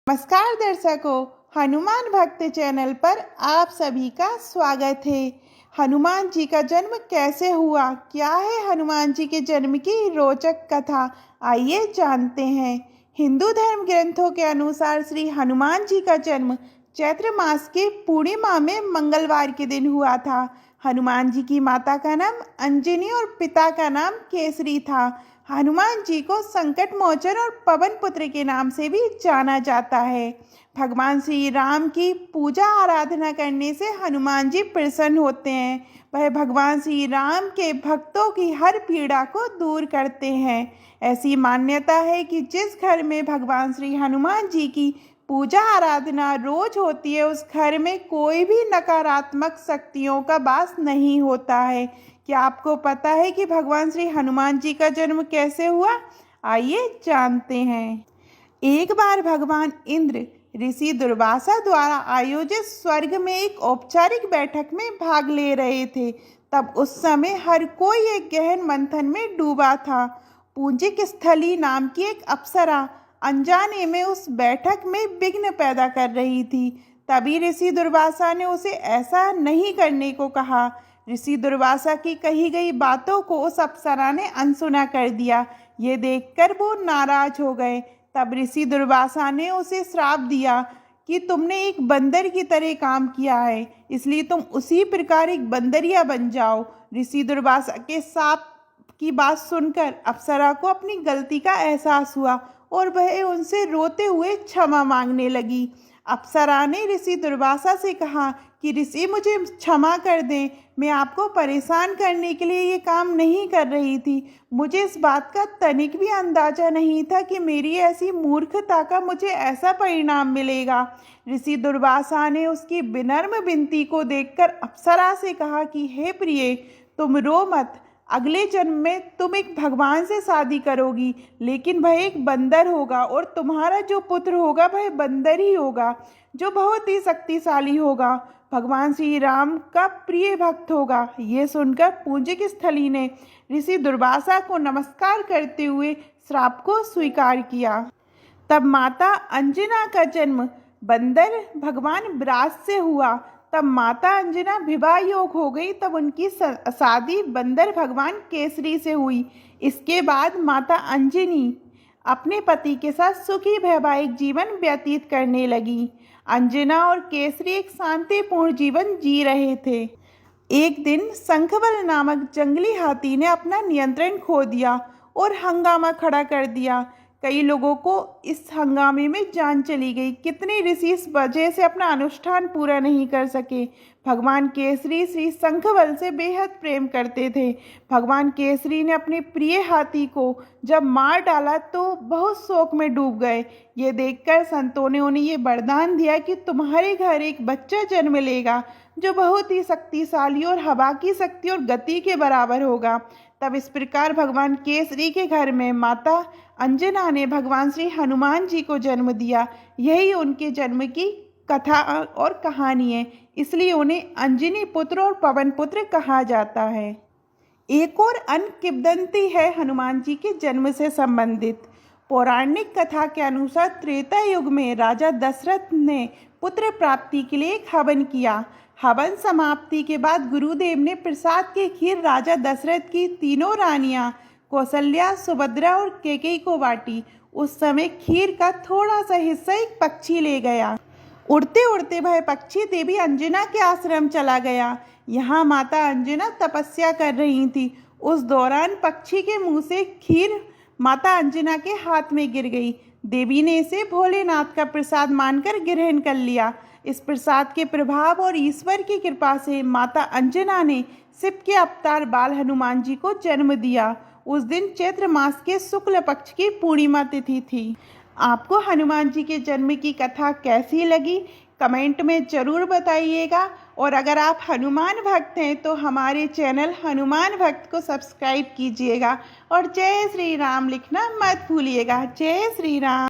नमस्कार दर्शकों, हनुमान भक्त चैनल पर आप सभी का स्वागत है। हनुमान जी का जन्म कैसे हुआ, क्या है हनुमान जी के जन्म की रोचक कथा, आइए जानते हैं। हिंदू धर्म ग्रंथों के अनुसार श्री हनुमान जी का जन्म चैत्र मास के पूर्णिमा में मंगलवार के दिन हुआ था। हनुमान जी की माता का नाम अंजनी और पिता का नाम केसरी था। हनुमान जी को संकट मोचन और पवन पुत्र के नाम से भी जाना जाता है। भगवान श्री राम की पूजा आराधना करने से हनुमान जी प्रसन्न होते हैं। वह भगवान श्री राम के भक्तों की हर पीड़ा को दूर करते हैं। ऐसी मान्यता है कि जिस घर में भगवान श्री हनुमान जी की पूजा आराधना रोज होती है, उस घर में कोई भी नकारात्मक शक्तियों का वास नहीं होता है। क्या आपको पता है कि भगवान श्री हनुमान जी का जन्म कैसे हुआ? आइए जानते हैं। एक बार भगवान इंद्र ऋषि दुर्वासा द्वारा आयोजित स्वर्ग में एक औपचारिक बैठक में भाग ले रहे थे। तब उस समय हर कोई एक गहन मंथन में डूबा था। पूंजिक स्थली नाम की एक अप्सरा अनजाने में उस बैठक में विघ्न पैदा कर रही थी। तभी ऋषि दुर्वासा ने उसे ऐसा नहीं करने को कहा। ऋषि दुर्वासा की कही गई बातों को उस अप्सरा ने अनसुना कर दिया। ये देखकर वो नाराज हो गए। तब ऋषि दुर्वासा ने उसे श्राप दिया कि तुमने एक बंदर की तरह काम किया है, इसलिए तुम उसी प्रकार एक बंदरिया बन जाओ। ऋषि दुर्वासा के श्राप की बात सुनकर अप्सरा को अपनी गलती का एहसास हुआ और वह उनसे रोते हुए क्षमा मांगने लगी। अप्सरा ने ऋषि दुर्वासा से कहा कि ऋषि, मुझे क्षमा कर दें, मैं आपको परेशान करने के लिए ये काम नहीं कर रही थी। मुझे इस बात का तनिक भी अंदाजा नहीं था कि मेरी ऐसी मूर्खता का मुझे ऐसा परिणाम मिलेगा। ऋषि दुर्वासा ने उसकी विनम्र विनती को देखकर अप्सरा से कहा कि हे प्रिय, तुम रो मत। अगले जन्म में तुम एक भगवान से शादी करोगी, लेकिन वह एक बंदर होगा और तुम्हारा जो पुत्र होगा वह बंदर ही होगा, जो बहुत ही शक्तिशाली होगा, भगवान श्री राम का प्रिय भक्त होगा। ये सुनकर पूंजिक स्थली ने ऋषि दुर्वासा को नमस्कार करते हुए श्राप को स्वीकार किया। तब माता अंजना का जन्म बंदर भगवान ब्राज से हुआ। तब माता अंजना विवाह योग हो गई। तब उनकी शादी बंदर भगवान केसरी से हुई। इसके बाद माता अंजनी अपने पति के साथ सुखी वैवाहिक जीवन व्यतीत करने लगी। अंजना और केसरी एक शांतिपूर्ण जीवन जी रहे थे। एक दिन शंखबल नामक जंगली हाथी ने अपना नियंत्रण खो दिया और हंगामा खड़ा कर दिया। कई लोगों को इस हंगामे में जान चली गई। कितने ऋषि इस वजह से अपना अनुष्ठान पूरा नहीं कर सके। भगवान केसरी श्री शंखबल से बेहद प्रेम करते थे। भगवान केसरी ने अपने प्रिय हाथी को जब मार डाला तो बहुत शोक में डूब गए। ये देखकर संतों ने उन्हें ये वरदान दिया कि तुम्हारे घर एक बच्चा जन्म लेगा जो बहुत ही शक्तिशाली और हवा की शक्ति और गति के बराबर होगा। तब इस प्रकार भगवान केसरी के घर में माता अंजना ने भगवान श्री हनुमान जी को जन्म दिया। यही उनके जन्म की कथा और कहानी है, इसलिए उन्हें अंजनी पुत्र और पवन पुत्र कहा जाता है। एक और अन्य किंवदंती है हनुमान जी के जन्म से संबंधित। पौराणिक कथा के अनुसार त्रेता युग में राजा दशरथ ने पुत्र प्राप्ति के लिए एक हवन किया। हवन समाप्ति के बाद गुरुदेव ने प्रसाद की खीर राजा दशरथ की तीनों रानियां कौशल्या, सुभद्रा और कैकेयी को बांटी। उस समय खीर का थोड़ा सा हिस्सा एक पक्षी ले गया। उड़ते उड़ते वह पक्षी देवी अंजना के आश्रम चला गया। यहाँ माता अंजना तपस्या कर रही थी। उस दौरान पक्षी के मुंह से खीर माता अंजना के हाथ में गिर गई। देवी ने इसे भोलेनाथ का प्रसाद मानकर ग्रहण कर लिया। इस प्रसाद के प्रभाव और ईश्वर की कृपा से माता अंजना ने शिव के अवतार बाल हनुमान जी को जन्म दिया। उस दिन चैत्र मास के शुक्ल पक्ष की पूर्णिमा तिथि थी। आपको हनुमान जी के जन्म की कथा कैसी लगी, कमेंट में ज़रूर बताइएगा। और अगर आप हनुमान भक्त हैं तो हमारे चैनल हनुमान भक्त को सब्सक्राइब कीजिएगा और जय श्री राम लिखना मत भूलिएगा। जय श्री राम।